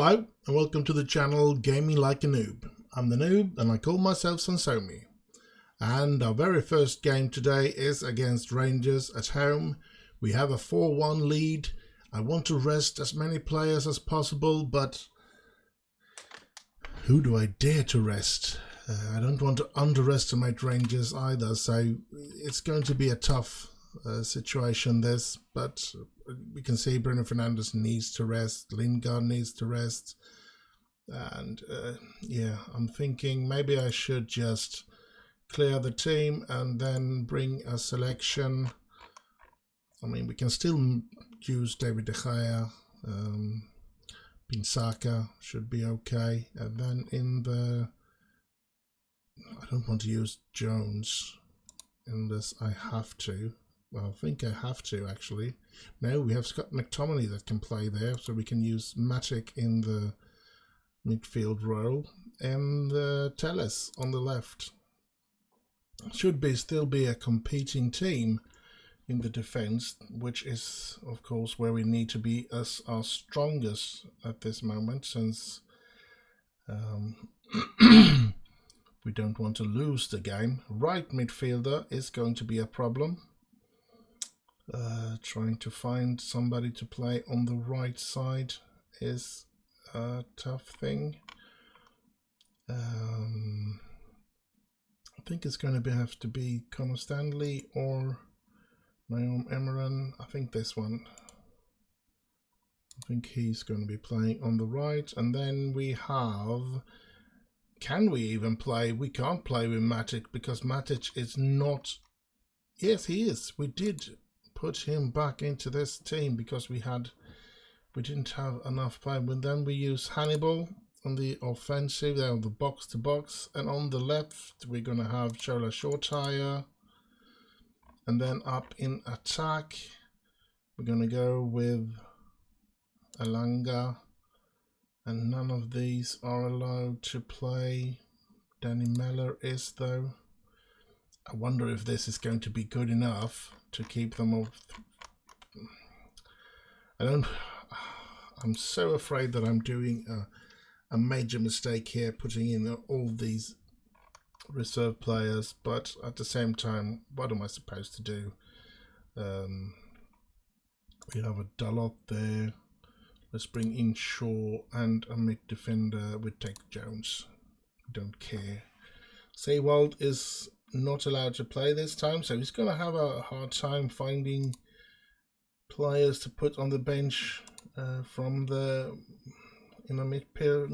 Hello and welcome to the channel Gaming Like a Noob. I'm the Noob and I call myself S01E14. And our very first game today is against Rangers at home. We have a 4-1 lead. I want to rest as many players as possible, but who do I dare to rest? I don't want to underestimate Rangers either, so it's going to be a tough situation this, but we can see Bruno Fernandes needs to rest, Lingard needs to rest, and yeah, I'm thinking maybe I should just clear the team and then bring a selection. I mean, we can still use David De Gea, Pinsaka should be okay, and then in the, I don't want to use Jones in this, I have to. Well, I think I have to actually. No, we have Scott McTominay that can play there, so we can use Matic in the midfield role and Telles on the left. Should still be a competing team in the defense, which is of course where we need to be as our strongest at this moment, since we don't want to lose the game. Right midfielder is going to be a problem. Trying to find somebody to play on the right side is a tough thing. I think it's going to have to be Connor Stanley or Naum Emeran. I think this one. I think he's going to be playing on the right. And then we have... Can we even play? We can't play with Matic because Matic is not... Yes, he is. We did put him back into this team because we didn't have enough play. But then we use Hannibal on the offensive, there on the box to box, and on the left we're gonna have Chola Shortire, and then up in attack we're gonna go with Alanga, and none of these are allowed to play. Danny Meller is though. I wonder if this is going to be good enough to keep them off. I'm so afraid that I'm doing a major mistake here, putting in all these reserve players, but at the same time, what am I supposed to do? We have a Dalot there. Let's bring in Shaw and a mid defender. We take Jones. Don't care. Seywald is not allowed to play this time, so he's going to have a hard time finding players to put on the bench from the midfield.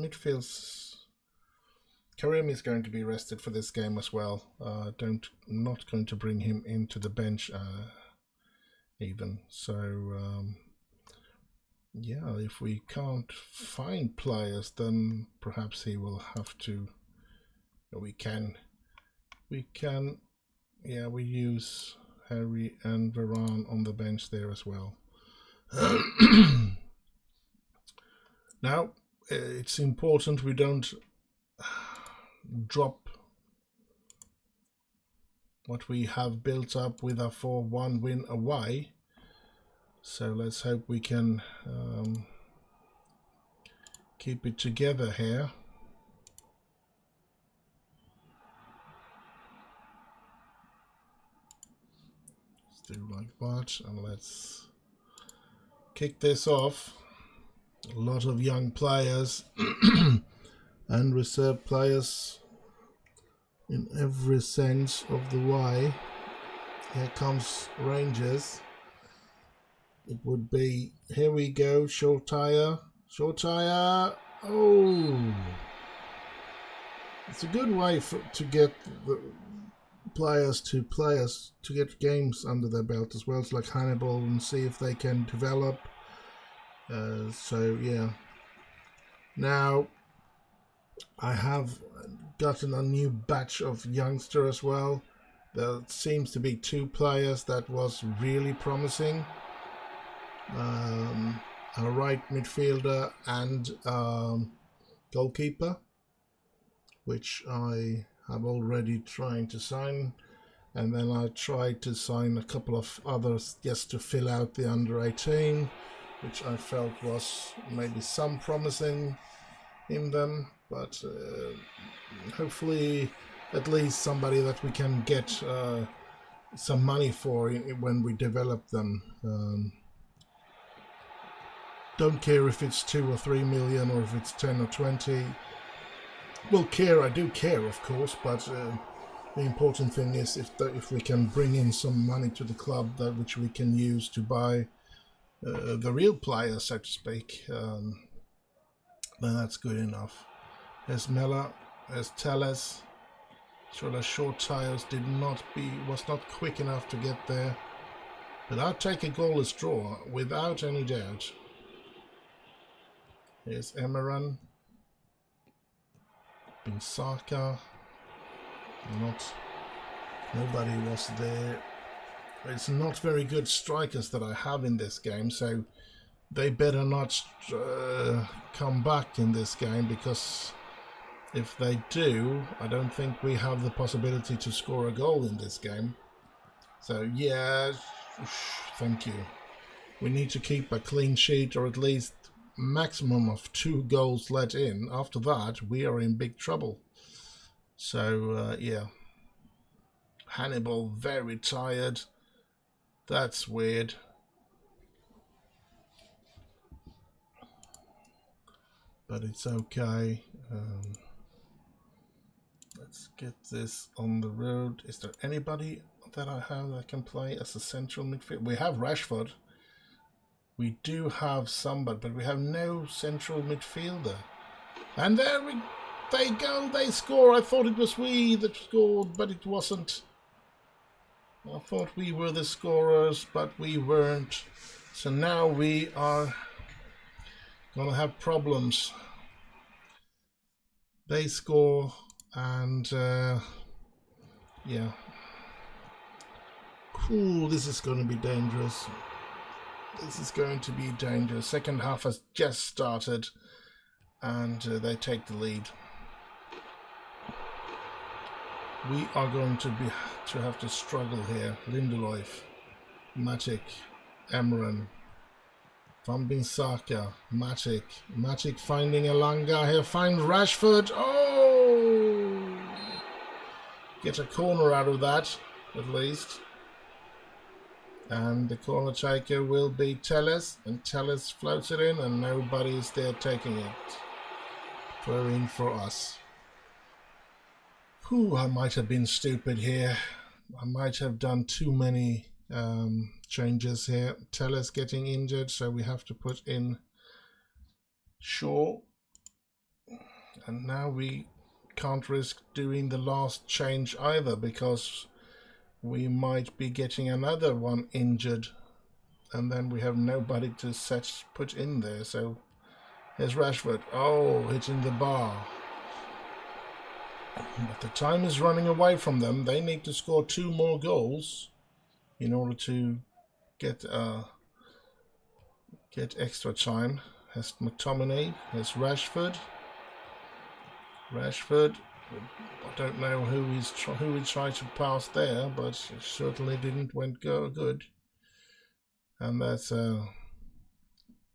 Karim is going to be rested for this game as well. Not going to bring him into the bench even. So yeah, if we can't find players, then perhaps he will have to. We can. Yeah, we use Harry and Varane on the bench there as well. Now, it's important we don't drop what we have built up with a 4-1 win away. So let's hope we can keep it together here. Let's do like that, and let's kick this off. A lot of young players and reserve players in every sense of the way. Here comes Rangers. It would be, here we go, Shortire. Oh, it's a good way to get the players to get games under their belt as well. It's like Hannibal, and see if they can develop. So yeah, now I have gotten a new batch of youngster as well. There seems to be 2 players that was really promising, a right midfielder and goalkeeper, which I have already trying to sign, and then I tried to sign a couple of others just to fill out the under 18. which I felt was maybe some promising in them, but hopefully at least somebody that we can get some money for when we develop them. Don't care if it's 2 or 3 million or if it's 10 or 20. Well, I do care, of course, but the important thing is if we can bring in some money to the club which we can use to buy the real players, so to speak, then that's good enough. There's Mella, there's Telles. So the short tires was not quick enough to get there. But I'll take a goalless draw without any doubt. Here's Emeran. Binsaka. Nobody was there. It's not very good strikers that I have in this game, so they better not come back in this game, because if they do, I don't think we have the possibility to score a goal in this game. So yeah, thank you. We need to keep a clean sheet, or at least maximum of 2 goals let in. After that, we are in big trouble. So yeah. Hannibal, very tired. That's weird. But it's okay. Let's get this on the road. Is there anybody that I have that can play as a central midfield? We have Rashford. We do have somebody, but we have no central midfielder. And there they go, they score. I thought it was we that scored, but it wasn't. I thought we were the scorers, but we weren't. So now we are going to have problems. They score, and yeah. Cool, this is going to be dangerous. This is going to be dangerous. Second half has just started, and they take the lead. We are going to have to struggle here. Lindelof, Matic, Emran, Van Binsaka, Matic finding Elanga here, find Rashford. Oh! Get a corner out of that, at least. And the corner taker will be Telles, and Telles floats it in, and nobody is there taking it. Throw in for us. Whew, I might have been stupid here. I might have done too many changes here. Telles getting injured, so we have to put in Shaw. And now we can't risk doing the last change either, because we might be getting another one injured, and then we have nobody to put in there. So here's Rashford. Oh, hitting the bar. But the time is running away from them. They need to score 2 more goals in order to get extra time. Here's McTominay. Here's Rashford. I don't know who he tried to pass there, but it certainly didn't go good. And that's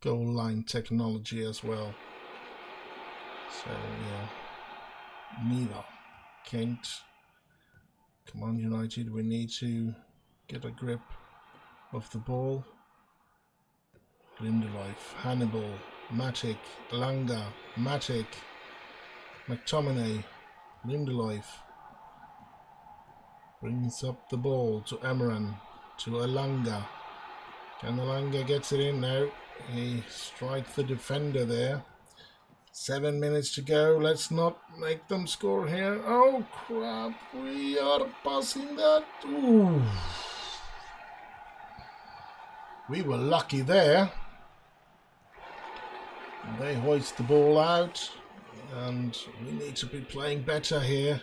goal line technology as well. So yeah. Neither. Kent. Come on, United. We need to get a grip of the ball. Lindelof. Hannibal. Matic. Elanga. Matic. McTominay. Lindelof. Brings up the ball to Emran. To Elanga. Can Elanga get it in? No. He strikes the defender there. 7 minutes to go. Let's not make them score here. Oh crap, we are passing that. Ooh. We were lucky there. They hoist the ball out, and we need to be playing better here.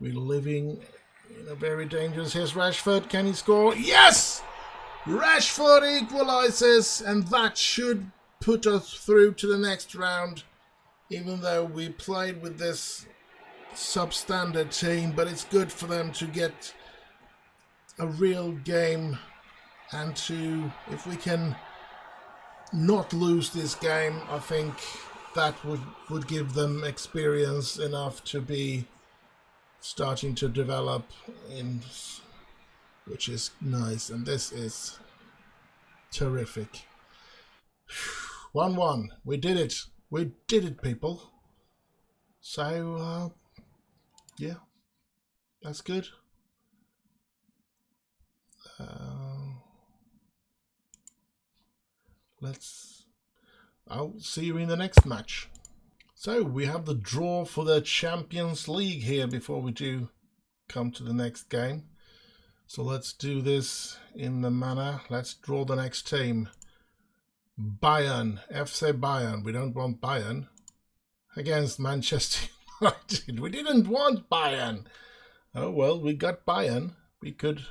We're living in a very dangerous. Here's Rashford. Can he score? Yes! Rashford equalizes, and that should put us through to the next round. Even though we played with this substandard team, but it's good for them to get a real game, and if we can not lose this game. I think that would give them experience enough to be starting to develop in, which is nice, and this is terrific. 1-1. We did it. We did it, people. So, yeah, that's good. I'll see you in the next match. So we have the draw for the Champions League here before we do come to the next game. So let's do this in the manner. Let's draw the next team. Bayern, FC Bayern. We don't want Bayern. Against Manchester United. We didn't want Bayern. Oh well, we got Bayern. We could.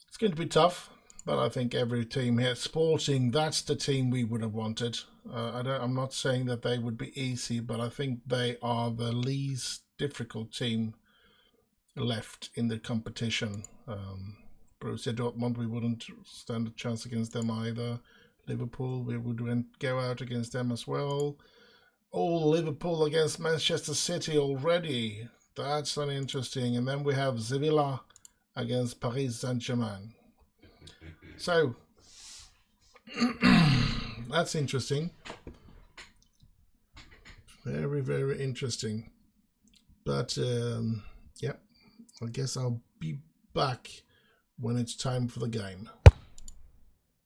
It's going to be tough. But I think every team here, Sporting, that's the team we would have wanted. I'm not saying that they would be easy, but I think they are the least difficult team left in the competition. Borussia Dortmund, we wouldn't stand a chance against them either. Liverpool, we would go out against them as well. Oh, Liverpool against Manchester City already. That's uninteresting. And then we have Sevilla against Paris Saint-Germain. So, that's interesting. Very, very interesting. But, yeah, I guess I'll be back when it's time for the game.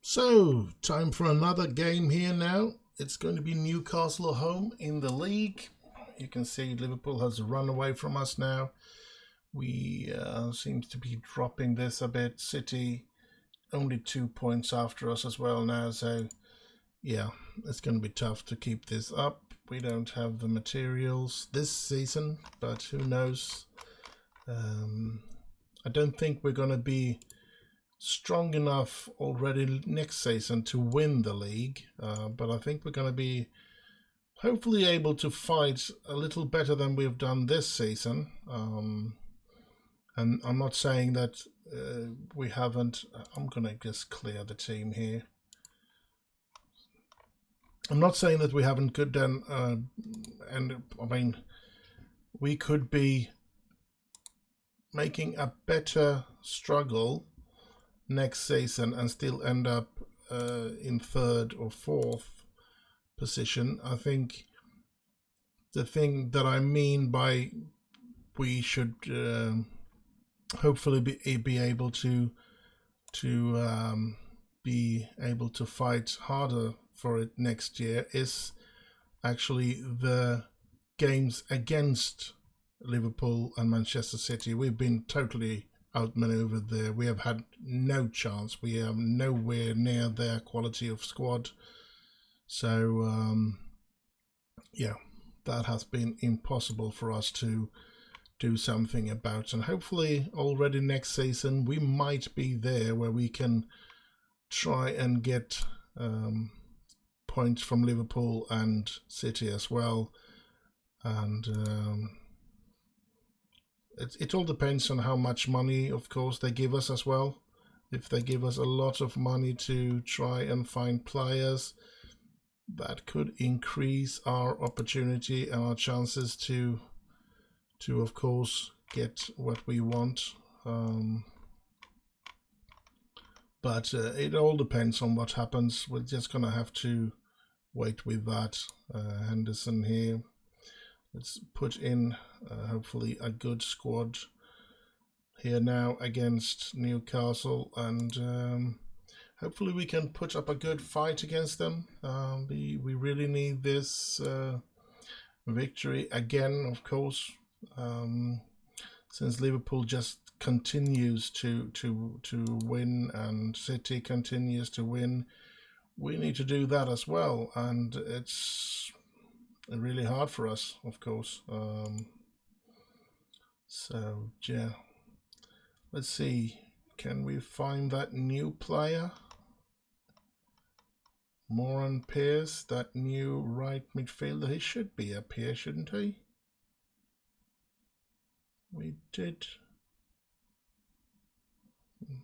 So, time for another game here now. It's going to be Newcastle at home in the league. You can see Liverpool has run away from us now. We seem to be dropping this a bit. City only 2 points after us as well now, so yeah, it's going to be tough to keep this up. We don't have the materials this season, but who knows. I don't think we're going to be strong enough already next season to win the league, but I think we're going to be hopefully able to fight a little better than we've done this season. And I'm not saying that we haven't. I'm going to just clear the team here. I'm not saying that we haven't done, and I mean, we could be making a better struggle next season and still end up in 3rd or 4th position. I think the thing that I mean by we should hopefully be able to be able to fight harder for it next year is actually the games against Liverpool and Manchester City. We've been totally outmaneuvered there. We have had no chance. We are nowhere near their quality of squad. So yeah, that has been impossible for us to do something about, and hopefully already next season we might be there where we can try and get points from Liverpool and City as well. And it all depends on how much money, of course, they give us as well. If they give us a lot of money to try and find players, that could increase our opportunity and our chances to of course get what we want. But it all depends on what happens. We're just gonna have to wait with that. Henderson here. Let's put in hopefully a good squad here now against Newcastle, and hopefully we can put up a good fight against them. We really need this victory again, of course, since Liverpool just continues to win and City continues to win. We need to do that as well, and it's really hard for us, of course. So yeah, let's see, can we find that new player? Moran Pearce, that new right midfielder. He should be up here, shouldn't he? We did.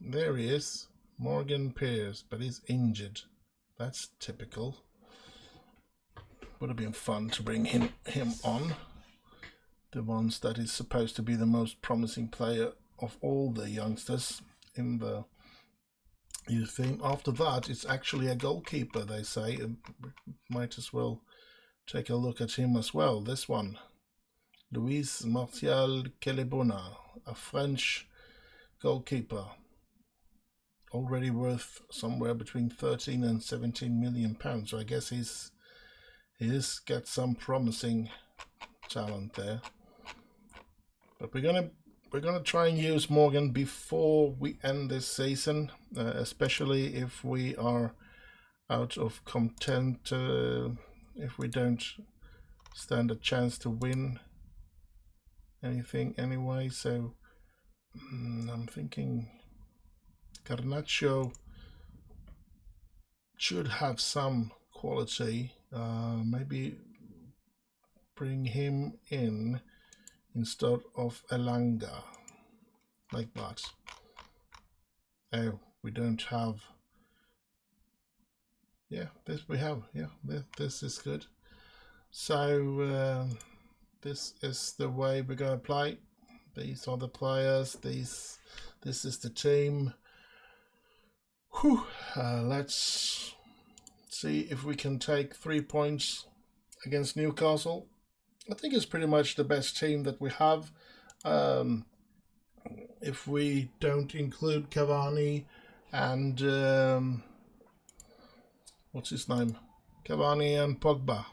There he is, Morgan Pearce, but he's injured. That's typical. Would have been fun to bring him on. The ones that is supposed to be the most promising player of all the youngsters in the youth team. After that, it's actually a goalkeeper, they say. Might as well take a look at him as well. This one, Luis Martial Kelebona, a French goalkeeper, already worth somewhere between 13 and 17 million pounds. So I guess he's got some promising talent there. But we're gonna try and use Morgan before we end this season, especially if we are out of content, if we don't stand a chance to win anything anyway. So I'm thinking Garnacho should have some quality. Maybe bring him in instead of Elanga, like that. Oh, we don't have. Yeah, this we have. Yeah, this is good. So this is the way we're going to play. These are the players. This is the team. Whew. Let's see if we can take 3 points against Newcastle. I think it's pretty much the best team that we have. If we don't include Cavani and what's his name? Cavani and Pogba,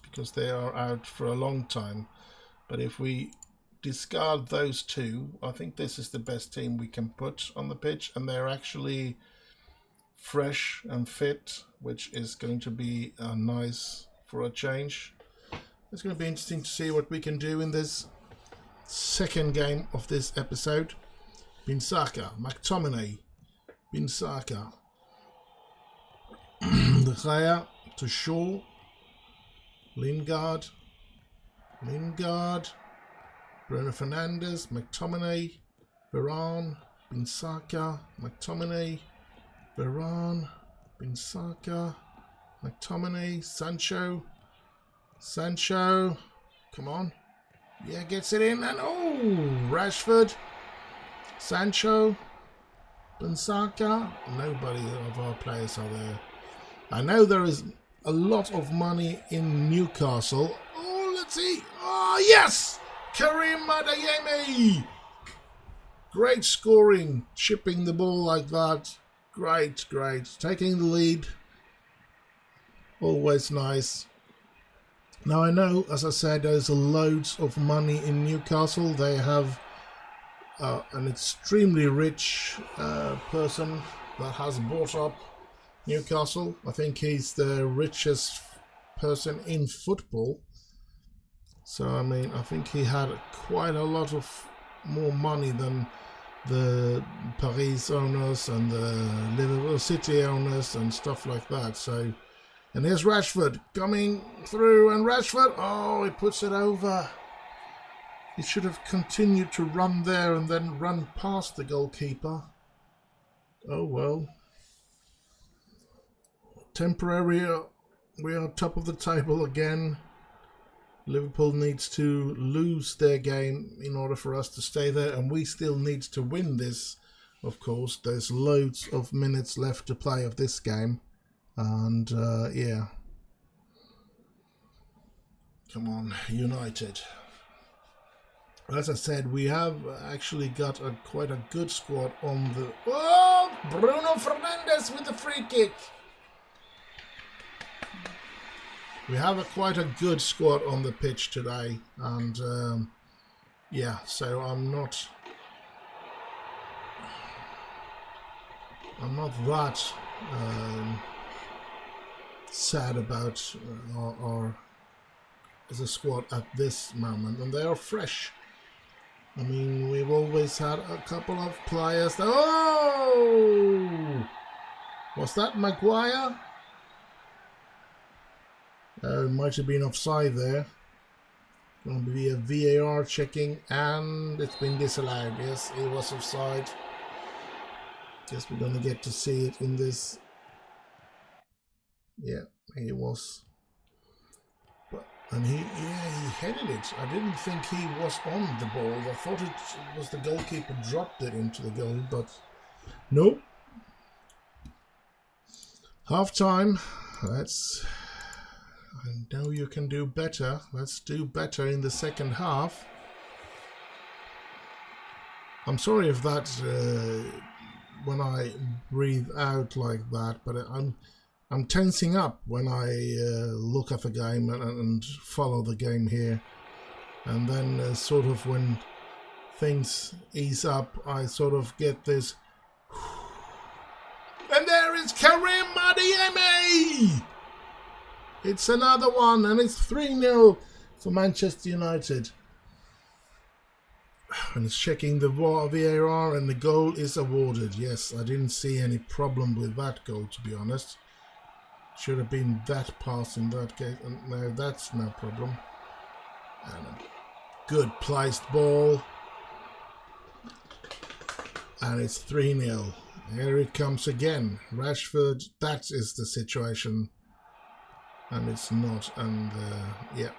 because they are out for a long time. But if we discard those two, I think this is the best team we can put on the pitch, and they're actually fresh and fit, which is going to be nice for a change. It's going to be interesting to see what we can do in this second game of this episode. Binsaka, McTominay, Binsaka, De Gea to Shaw, Lingard, Bruno Fernandes, McTominay, Varane, Binsaka, McTominay, Varane, Binsaka, McTominay, Sancho, come on. Yeah, gets it in, and oh, Rashford, Sancho, Binsaka. Nobody of our players are there. I know there is a lot of money in Newcastle. Oh, let's see. Oh, yes! Karim Adeyemi. Great scoring, chipping the ball like that. Great. Taking the lead. Always nice. Now I know, as I said, there's loads of money in Newcastle. They have an extremely rich person that has bought up Newcastle. I think he's the richest person in football. So, I mean, I think he had quite a lot of more money than the Paris owners and the Liverpool City owners and stuff like that. So, and here's Rashford coming through, and Rashford, oh, he puts it over. He should have continued to run there and then run past the goalkeeper. Oh well. Temporary, we are top of the table again. Liverpool needs to lose their game in order for us to stay there, and we still need to win this, of course. There's loads of minutes left to play of this game, and yeah. Come on, United. As I said, we have actually got quite a good squad on the... Oh! Bruno Fernandes with the free kick! We have quite a good squad on the pitch today, and yeah, so I'm not that sad about our as a squad at this moment, and they are fresh. I mean, we've always had a couple of players. Oh, was that Maguire? Might have been offside there. Going to be a VAR checking, and it's been disallowed. Yes, it was offside. Guess we're going to get to see it in this Yeah, he was. And he headed it. I didn't think he was on the ball. I thought it was the goalkeeper dropped it into the goal, but nope. Half time. I know you can do better. Let's do better in the second half. I'm sorry if that's when I breathe out like that, but I'm tensing up when I look at the game and follow the game here. And then sort of when things ease up, I sort of get this. And there is Karim Adeyemi! It's another one, and it's 3-0 for Manchester United. And it's checking the VAR, and the goal is awarded. Yes, I didn't see any problem with that goal, to be honest. Should have been that pass in that case. No, that's no problem. And a good placed ball. And it's 3-0. Here it comes again. Rashford, that is the situation. And it's not. And yeah.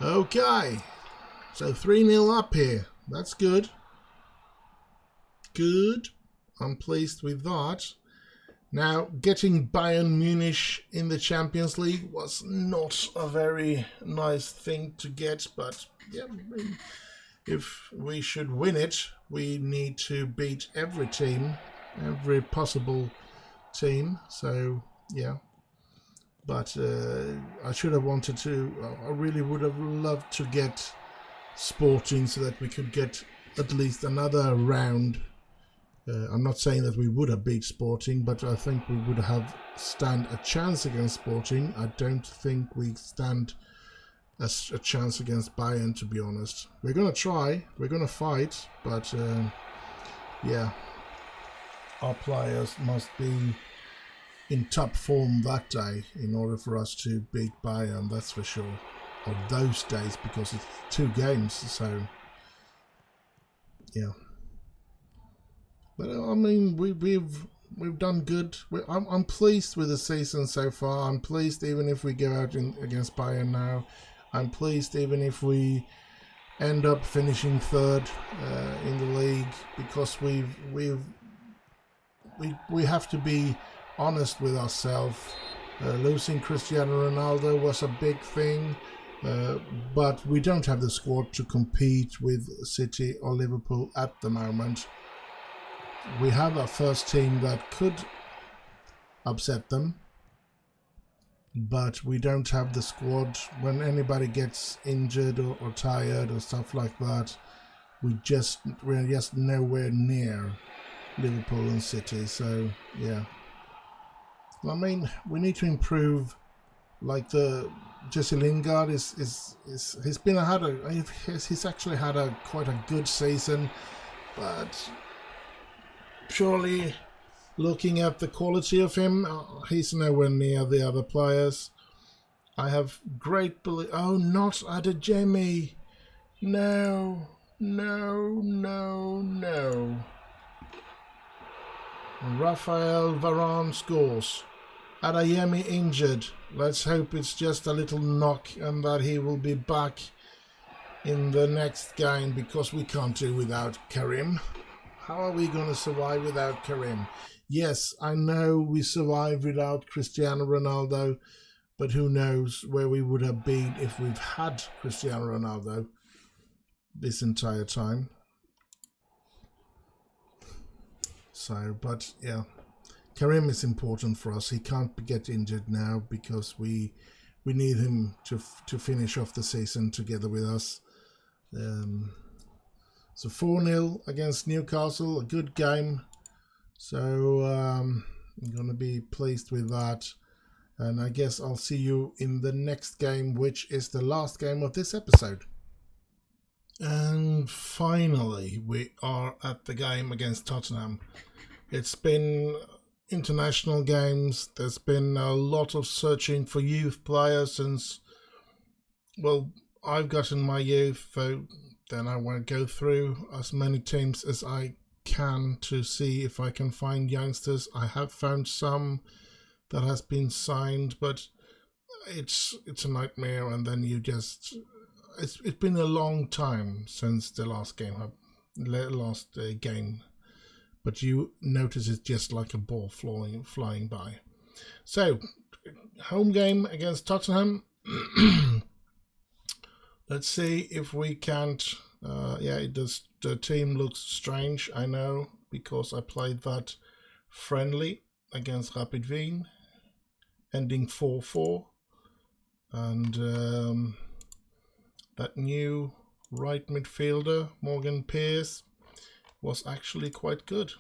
Okay. So 3-0 up here. That's good. Good. I'm pleased with that. Now, getting Bayern Munich in the Champions League was not a very nice thing to get, but yeah, if we should win it, we need to beat every team, every possible team. So yeah, but I should have wanted to. I really would have loved to get Sporting so that we could get at least another round. I'm not saying that we would have beat Sporting, but I think we would have stand a chance against Sporting. I don't think we stand a chance against Bayern, to be honest. We're going to try, we're going to fight, but yeah, our players must be in top form that day in order for us to beat Bayern, that's for sure. Or those days, because it's 2 games, so yeah. But I mean, we've done good. I'm pleased with the season so far. I'm pleased even if we go out against Bayern now. I'm pleased even if we end up finishing 3rd in the league, because we have to be honest with ourselves. Losing Cristiano Ronaldo was a big thing, but we don't have the squad to compete with City or Liverpool at the moment. We have a first team that could upset them, but we don't have the squad. When anybody gets injured or tired or stuff like that, we're just nowhere near Liverpool and City. So yeah, I mean, we need to improve. Like the Jesse Lingard he's actually had quite a good season, but surely, looking at the quality of him, he's nowhere near the other players. I have great belief. Oh, not Adeyemi. No. Rafael Varane scores. Adeyemi injured. Let's hope it's just a little knock and that he will be back in the next game, because we can't do without Karim. How are we going to survive without Karim? Yes, I know we survived without Cristiano Ronaldo, but who knows where we would have been if we've had Cristiano Ronaldo this entire time. So, but yeah, Karim is important for us. He can't get injured now, because we need him to finish off the season together with us. So 4-0 against Newcastle, a good game. So I'm going to be pleased with that. And I guess I'll see you in the next game, which is the last game of this episode. And finally, we are at the game against Tottenham. It's been international games. There's been a lot of searching for youth players since, well, I've gotten my youth, so then I want to go through as many teams as I can to see if I can find youngsters. I have found some that has been signed, but it's a nightmare, and then you just it's been a long time since the last game, but you notice it's just like a ball flying by. So, home game against Tottenham. Let's see if we can't. Yeah, it does. The team looks strange, I know, because I played that friendly against Rapid Wien, ending 4-4, and that new right midfielder, Morgan Pearce, was actually quite good.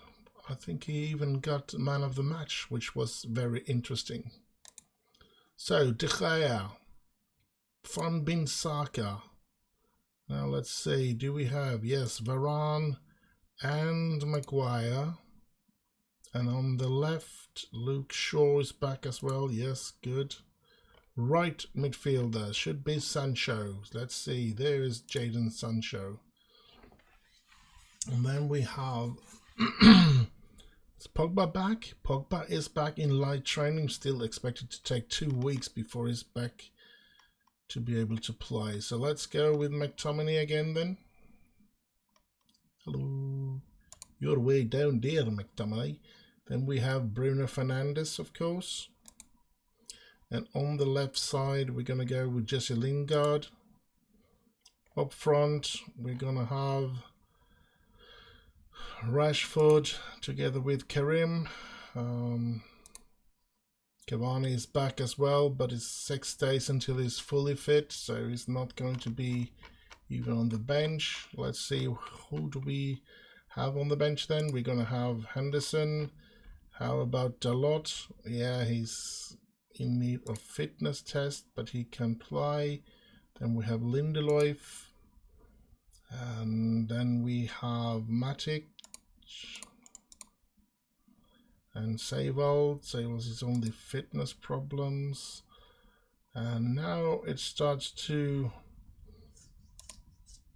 I think he even got man of the match, which was very interesting. So, De Gea, Van Bissaka. Now let's see, do we have, yes, Varane and Maguire. And on the left, Luke Shaw is back as well, yes, good. Right midfielder should be Sancho. Let's see, there is Jadon Sancho. And then we have is Pogba back? Pogba is back in light training, still expected to take 2 weeks before he's back to be able to play. So let's go with McTominay again then. Hello. You're way down there, McTominay. Then we have Bruno Fernandes, of course. And on the left side, we're going to go with Jesse Lingard. Up front, we're going to have Rashford together with Karim. Cavani is back as well, but it's 6 days until he's fully fit, so he's not going to be even on the bench. Let's see, who do we have on the bench then? We're going to have Henderson. How about Dalot? Yeah, he's in need of fitness test, but he can play. Then we have Lindelof. And then we have Matic. And Seiwald is only fitness problems, and now it starts to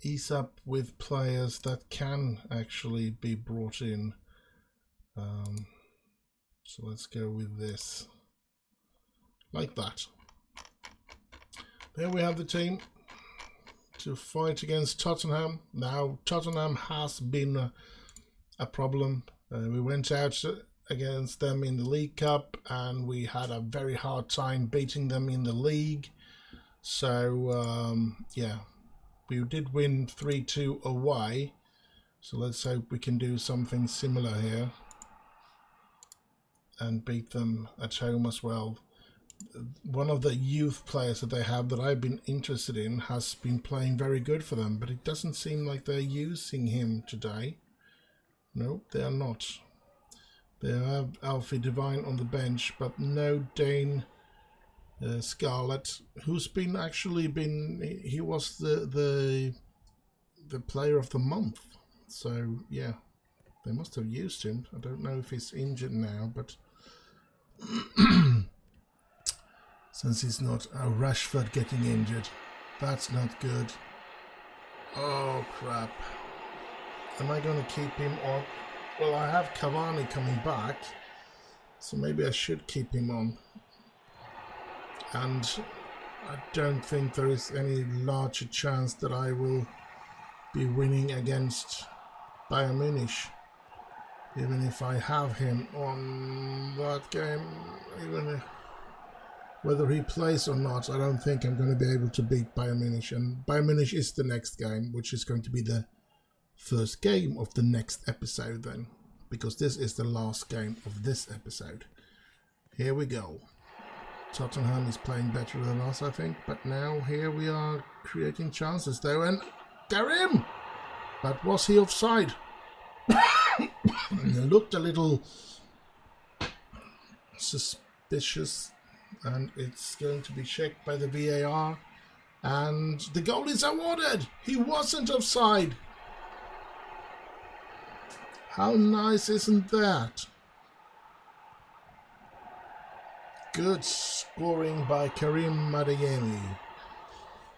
ease up with players that can actually be brought in. So let's go with this, like that. There we have the team to fight against Tottenham. Now Tottenham has been a problem. We went out against them in the League Cup, and we had a very hard time beating them in the league. So yeah, we did win 3-2 away, so let's hope we can do something similar here and beat them at home as well. One of the youth players that they have that I've been interested in has been playing very good for them, but it doesn't seem like they're using him today. No, they are not. They have Alfie Devine on the bench, but no Dane Scarlett, who's been he was the player of the month. So yeah, they must have used him. I don't know if he's injured now, but since he's not, Rashford getting injured, that's not good. Oh crap! Am I going to keep him on? Well, I have Cavani coming back, so maybe I should keep him on. And I don't think there is any larger chance that I will be winning against Bayern Munich, even if I have him on that game. Even whether he plays or not, I don't think I'm going to be able to beat Bayern Munich. And Bayern Munich is the next game, which is going to be the first game of the next episode then, because this is the last game of this episode. Here we go. Tottenham is playing better than us, I think, but now here we are creating chances though, and Karim! But was he offside? It looked a little suspicious, and it's going to be checked by the VAR, and the goal is awarded! He wasn't offside! How nice isn't that? Good scoring by Karim Adeyemi.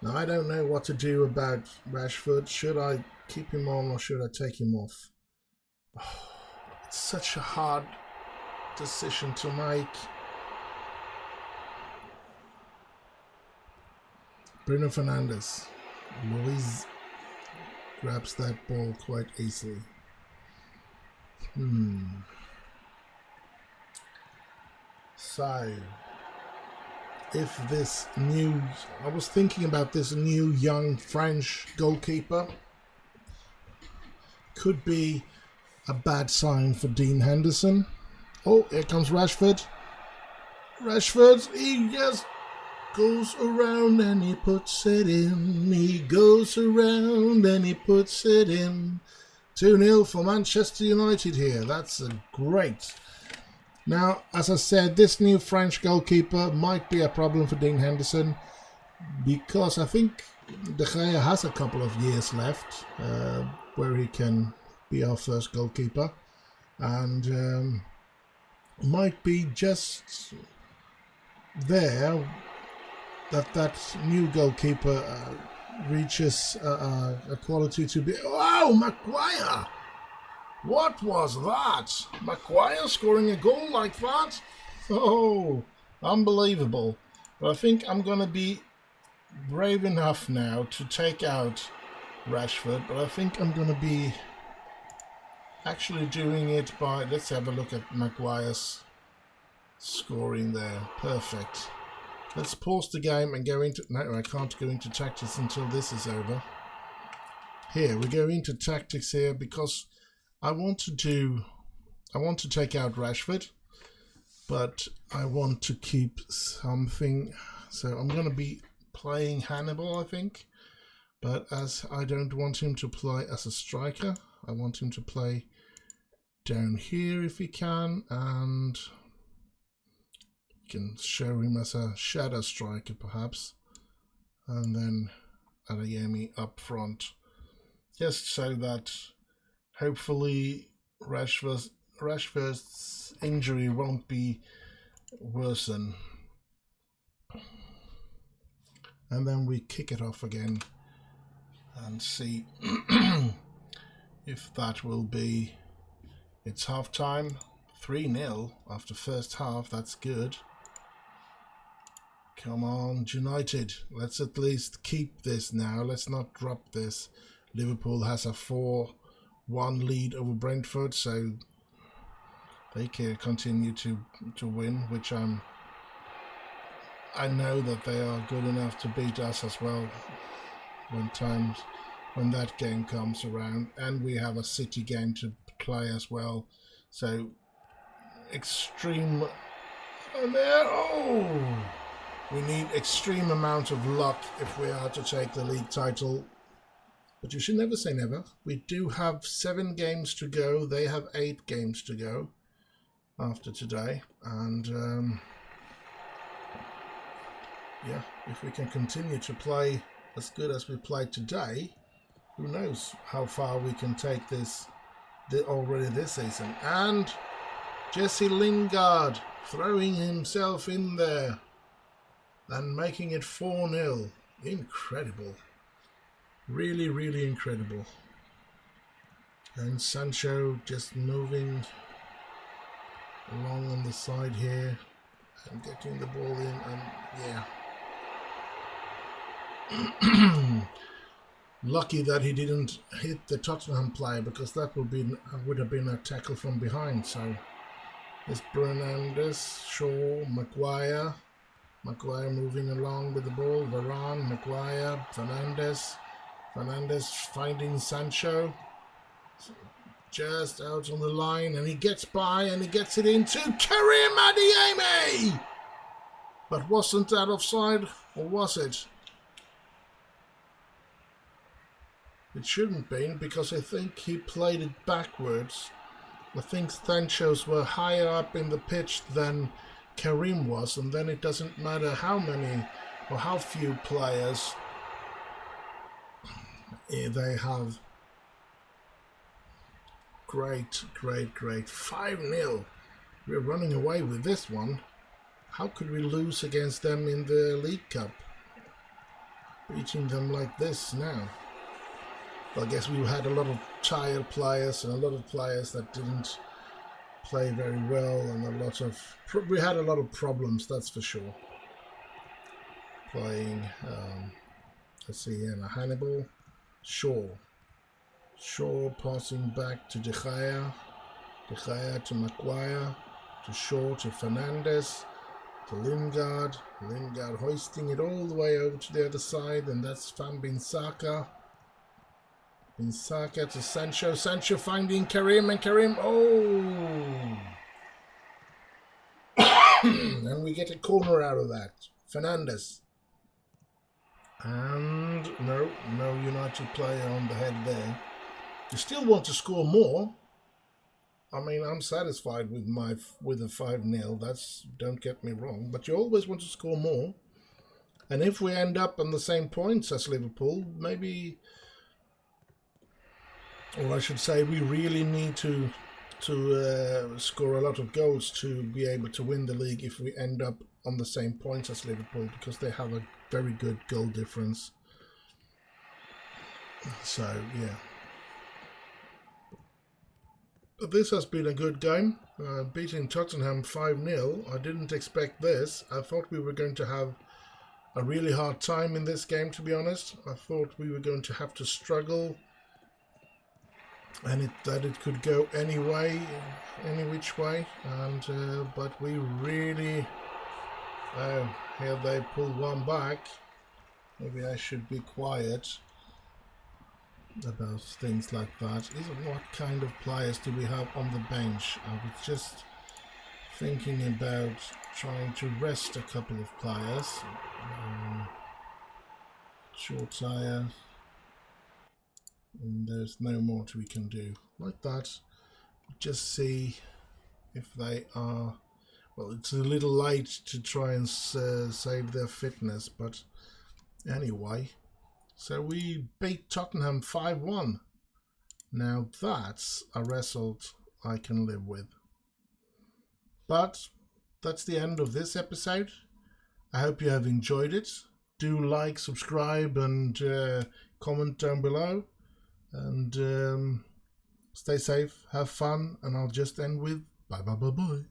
Now I don't know what to do about Rashford. Should I keep him on or should I take him off? It's such a hard decision to make. Bruno Fernandes. Luis grabs that ball quite easily. So, if this new... I was thinking about this new young French goalkeeper. Could be a bad sign for Dean Henderson. Oh, here comes Rashford. Rashford, he just goes around and he puts it in. He goes around and he puts it in. 2-0 for Manchester United here. That's a great. Now, as I said, this new French goalkeeper might be a problem for Dean Henderson because I think De Gea has a couple of years left where he can be our first goalkeeper, and might be just there that new goalkeeper reaches a quality to be... Oh, Maguire! What was that? Maguire scoring a goal like that? Oh, unbelievable. But I think I'm going to be brave enough now to take out Rashford, but I think I'm going to be actually doing it by... Let's have a look at Maguire's scoring there. Perfect. Let's pause the game and go into... No, I can't go into tactics until this is over. Here, we go into tactics here because I want to take out Rashford, but I want to keep something. So I'm going to be playing Hannibal, I think. But as I don't want him to play as a striker, I want him to play down here if he can, and can show him as a shadow striker perhaps, and then Adeyemi up front, just so that hopefully Rashford's injury won't be worsen. And then we kick it off again and see if that will be... It's half time, 3-0 after first half. That's good. Come on, United. Let's at least keep this now. Let's not drop this. Liverpool has a 4-1 lead over Brentford, so they can continue to win, which I know that they are good enough to beat us as well when that game comes around. And we have a City game to play as well, so extreme there. Oh, we need extreme amount of luck if we are to take the league title, but you should never say never. We do have 7 games to go. They have 8 games to go after today, and yeah, if we can continue to play as good as we played today, who knows how far we can take this already this season. And Jesse Lingard throwing himself in there and making it 4-0. Incredible. Really, really incredible. And Sancho just moving along on the side here and getting the ball in, and yeah. Lucky that he didn't hit the Tottenham player, because that would have been a tackle from behind. So it's Fernandes, Shaw, Maguire moving along with the ball, Varane, Maguire, Fernandes finding Sancho just out on the line, and he gets by and he gets it into Karim Adeyemi. But wasn't that offside, or was it? It shouldn't be, because I think he played it backwards. I think Sancho's were higher up in the pitch than Karim was, and then it doesn't matter how many or how few players they have. Great. 5-0. We're running away with this one. How could we lose against them in the League Cup? Beating them like this now. I guess we had a lot of tired players and a lot of players that didn't play very well, and we had a lot of problems, that's for sure. Playing, let's see here, Hannibal, Shaw passing back to De Gea to Maguire, to Shaw, to Fernandes, to Lingard hoisting it all the way over to the other side, and that's Van Bissaka to Sancho finding Karim, and Karim, oh! And we get a corner out of that. Fernandes. And no United player on the head there. You still want to score more. I mean, I'm satisfied with a 5-0. That's, don't get me wrong, but you always want to score more. And if we end up on the same points as Liverpool, maybe, or I should say, we really need to score a lot of goals to be able to win the league if we end up on the same points as Liverpool, because they have a very good goal difference. So, yeah. But this has been a good game. Beating Tottenham 5-0. I didn't expect this. I thought we were going to have a really hard time in this game, to be honest. I thought we were going to have to struggle, and that it could go any way, any which way. And but we really, here they pull one back. Maybe I should be quiet about things like that. What kind of players do we have on the bench? I was just thinking about trying to rest a couple of players. Short tire. And there's no more we can do. Like that. Just see if they are... Well, it's a little late to try and save their fitness, but anyway. So we beat Tottenham 5-1. Now that's a result I can live with. But that's the end of this episode. I hope you have enjoyed it. Do like, subscribe, and comment down below. And stay safe, have fun, and I'll just end with bye bye bye bye.